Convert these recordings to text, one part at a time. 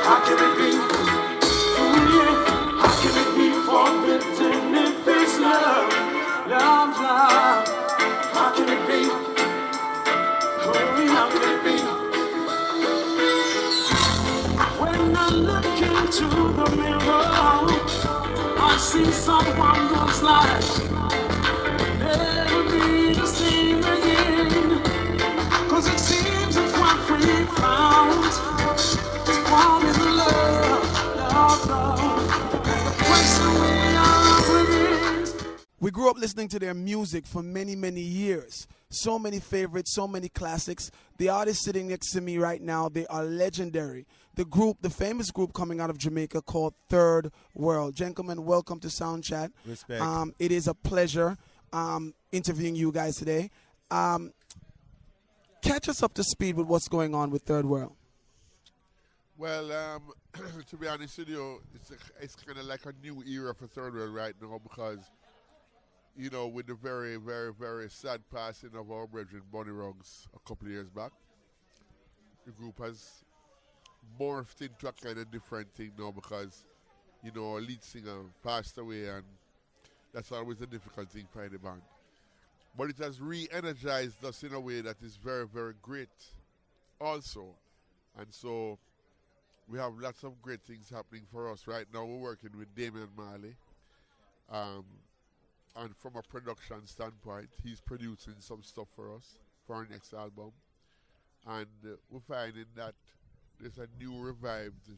How can it be? Ooh, yeah. How can it be forbidden if it's love? Love's love. How can it be? Oh, yeah, how can it be? When I look into the mirror, I see someone who's like never be the same again. Cause it seems that what we found is one in love, love, love. And the question we are within. We grew up listening to their music for many, many years. So many favorites, so many classics. The artists sitting next to me right now, they are legendary. The group, the famous group coming out of Jamaica called Third World. Gentlemen, welcome to Sound Chat. Respect. It is a pleasure interviewing you guys today. Catch us up to speed with what's going on with Third World. Well, to be honest with you, it's kind of like a new era for Third World right now because, you know, with the very, very, very sad passing of our brethren Bonnie Ruggs a couple of years back, the group has morphed into a kind of different thing now because, you know, our lead singer passed away and that's always a difficult thing for any band. But it has re-energized us in a way that is very, very great also. And so we have lots of great things happening for us. Right now we're working with Damian Marley. And from a production standpoint, he's producing some stuff for us for our next album. And we're finding that there's a new revived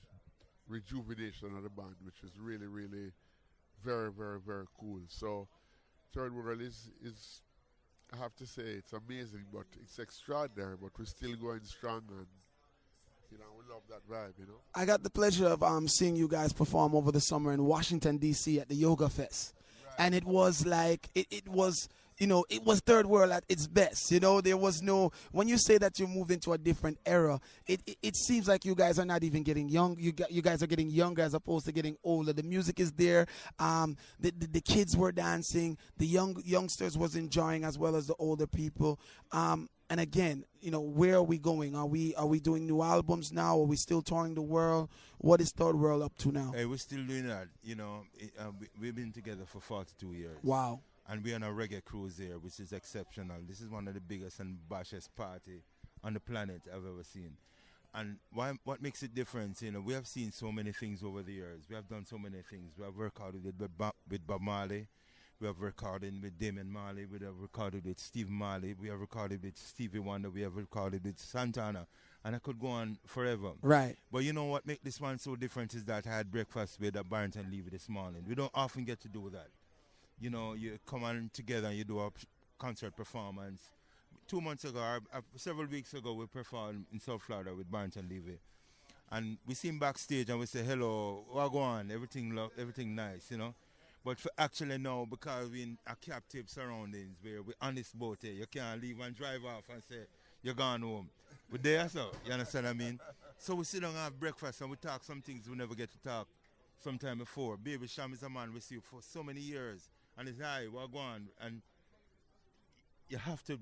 rejuvenation of the band, which is really, really very, very, very cool. So Third World is I have to say, it's amazing, but it's extraordinary, but we're still going strong and, you know, we love that vibe, you know. I got the pleasure of seeing you guys perform over the summer in Washington, D.C. at the Yoga Fest. And it was like, it was, you know, it was Third World at its best. You know, there was no, when you say that you move into a different era, it seems like you guys are not even getting young. You guys are getting younger as opposed to getting older. The music is there. The kids were dancing. The youngsters was enjoying as well as the older people. And again, you know, where are we going? Are we doing new albums now? Are we still touring the world? What is Third World up to now? Hey, we're still doing that. You know, we've been together for 42 years. Wow. And we're on a reggae cruise here, which is exceptional. This is one of the biggest and bashest party on the planet I've ever seen. And what makes it different, you know, we have seen so many things over the years. We have done so many things. We have recorded with Bob Marley. We have recorded with Damian Marley. We have recorded with Steve Marley. We have recorded with Stevie Wonder. We have recorded with Santana. And I could go on forever. Right. But you know what makes this one so different is that I had breakfast with Barrington Levy this morning. We don't often get to do that. You know, you come on together and you do a concert performance. 2 months ago, several weeks ago, we performed in South Florida with Barrington Levy. And we see him backstage and we say, hello, what go on? Everything nice, you know. But for actually now, because we're in a captive surroundings where we're on this boat here, you can't leave and drive off and say, you're gone home. We're there, so, you understand what I mean? So we sit down and have breakfast and we talk some things we never get to talk sometime before. Baby Sham is a man we see for so many years. And it's hi, what go on? And you have to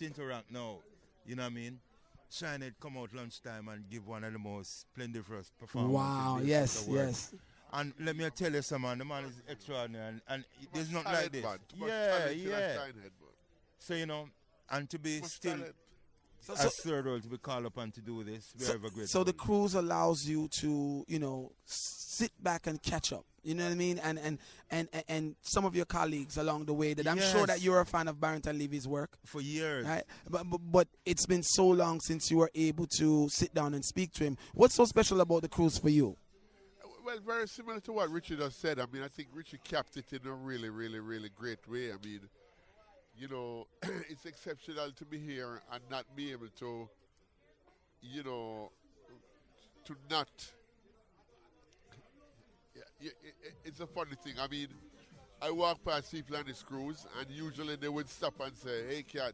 interact now. You know what I mean? Shinehead come out lunchtime and give one of the most splendiferous performances. Wow, yes, yes. And let me tell you something, the man is extraordinary and there's not like this. Yeah. So, you know, and to be still as Third World to be called upon to do this, we're ever grateful. So the cruise allows you to, you know, sit back and catch up. You know what I mean? And some of your colleagues along the way that I'm sure that you're a fan of Barrington Levy's work. For years. Right? But it's been so long since you were able to sit down and speak to him. What's so special about the cruise for you? Well, very similar to what Richard has said. I mean, I think Richard capped it in a really, really, really great way. I mean, you know, it's exceptional to be here and not be able to, you know, to not. It's a funny thing. I mean, I walk past people on this cruise, and usually they would stop and say, hey, Cat,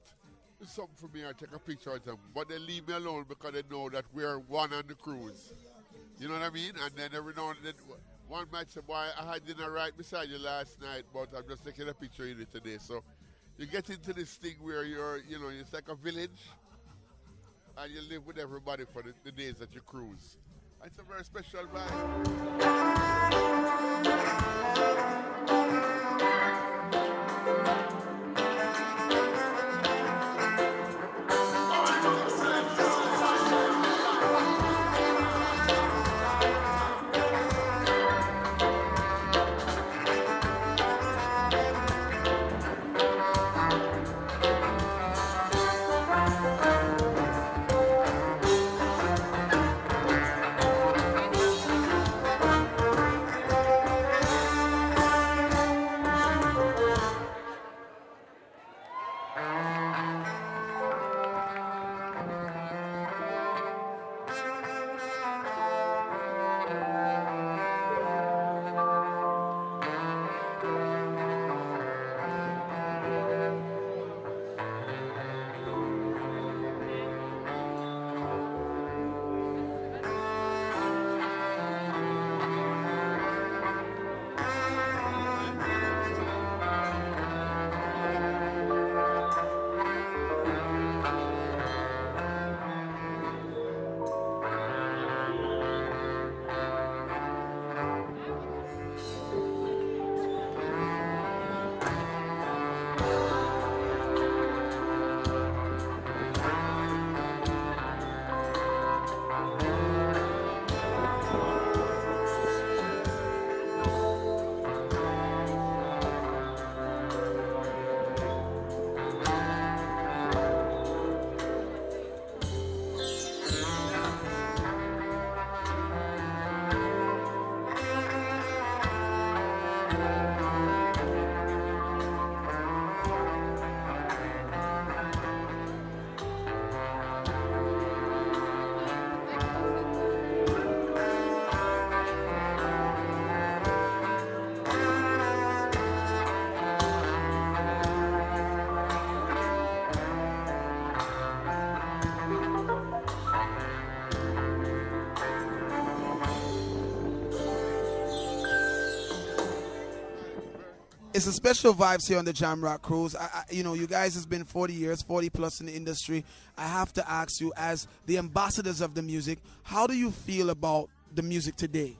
do something for me, or take a picture of them. But they leave me alone because they know that we're one on the cruise. You know what I mean? And then every now and then, one might say, boy, I had dinner right beside you last night, but I'm just taking a picture of you today. So you get into this thing where you're, you know, it's like a village, and you live with everybody for the days that you cruise. It's a very special vibe. It's a special vibes here on the Jamrock Cruise. You know, you guys has been 40 years, 40 plus in the industry. I have to ask you, as the ambassadors of the music, how do you feel about the music today?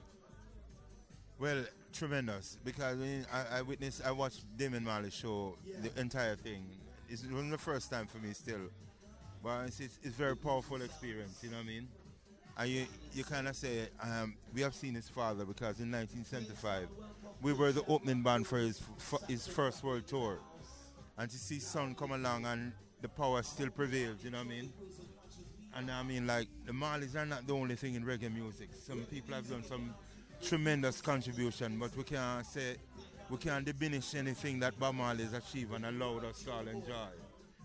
Well, tremendous, because I watched Damon Marley's show, the entire thing. It's the first time for me still, but it's very powerful experience. You know what I mean? And you kind of say we have seen his father, because in 1975 we were the opening band for his first world tour, and to see son come along and the power still prevails. You know what I mean? And I mean, like, the Marleys are not the only thing in reggae music. Some people have done some tremendous contribution, but we can't diminish anything that Bob Marley has achieved and allowed us to all enjoy.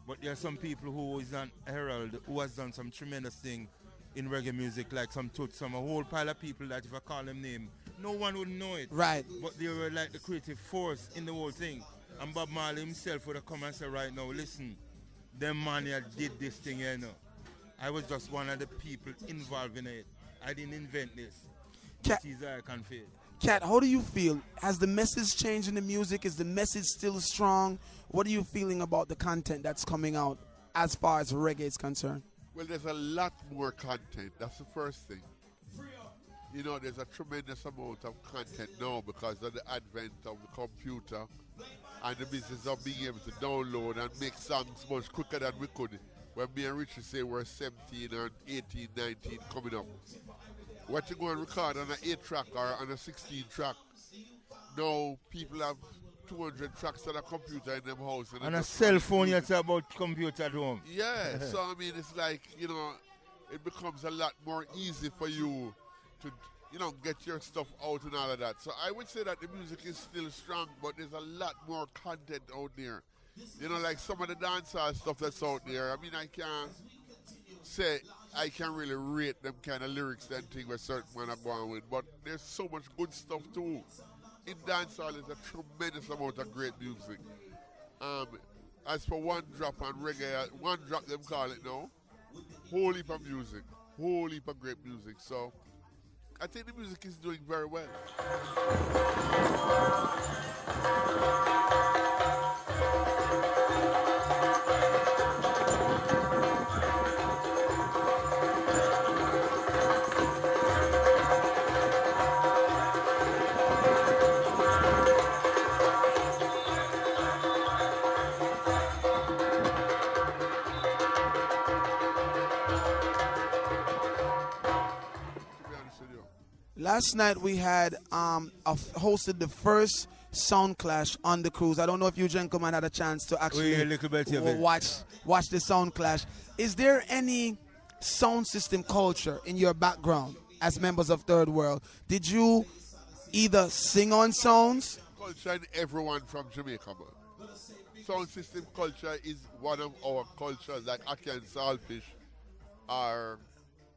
But there are some people who is on Herald who has done some tremendous thing in reggae music, like some Toots, a whole pile of people that if I call them name, no one would know it. Right. But they were like the creative force in the whole thing. And Bob Marley himself would have come and said, right now, listen, them man here did this thing here now. I was just one of the people involved in it. I didn't invent this. Cat, this is I can feel. Cat, how do you feel? Has the message changed in the music? Is the message still strong? What are you feeling about the content that's coming out as far as reggae is concerned? Well, there's a lot more content. That's the first thing. You know, there's a tremendous amount of content now because of the advent of the computer and the business of being able to download and make songs much quicker than we could when me and Richie say we're 17 and 18, 19 coming up. What you go and record on an 8-track or on a 16-track, now people have 200 tracks on a computer in them house. And a cell phone, you say about computer at home. Yeah, so I mean, it's like, you know, it becomes a lot more easy for you to, you know, get your stuff out and all of that. So I would say that the music is still strong, but there's a lot more content out there. You know, like some of the dancehall stuff that's out there. I mean, I can't say I can really rate them kind of lyrics and things where certain man are going with, but there's so much good stuff too. In dancehall, there's a tremendous amount of great music. As for one drop on reggae, one drop them call it now, whole heap of music, whole heap of great music. So I think the music is doing very well. Last night we had hosted the first sound clash on the cruise. I don't know if you gentlemen had a chance to actually watch the sound clash. Is there any sound system culture in your background as members of Third World? Did you either sing on sounds? Culture and everyone from Jamaica, man. Sound system culture is one of our cultures, like Aki and Saltfish are.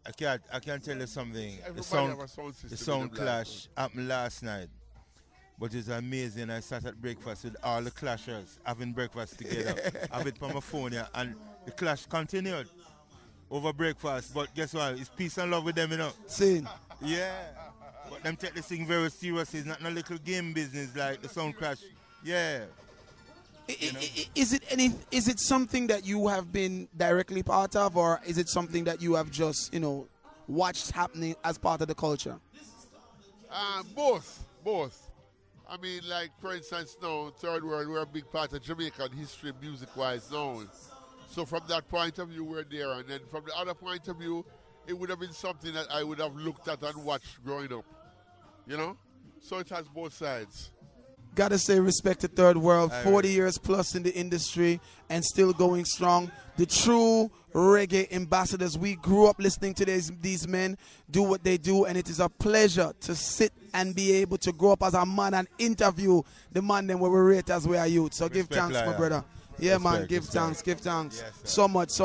I can't tell you something. Everybody have a sound system. The sound clash happened last night, but it's amazing. I sat at breakfast with all the clashers having breakfast together. I have it from my phone here, and the clash continued over breakfast. But guess what? It's peace and love with them, you know. Sing. Yeah. But them take this thing very seriously. It's not no little game business like the sound clash. Yeah. Is it something that you have been directly part of, or is it something that you have just watched happening as part of the culture? Both. I mean, like for instance, now Third World, we're a big part of Jamaican history, music-wise now. So from that point of view, we're there, and then from the other point of view, it would have been something that I would have looked at and watched growing up. So it has both sides. Gotta say respect to Third World, 40 years plus in the industry and still going strong. The true reggae ambassadors. We grew up listening to these men do what they do, and it is a pleasure to sit and be able to grow up as a man and interview the man them where we rate as we are youth. So give thanks, my brother. Yeah, man, give thanks. Yes, so much.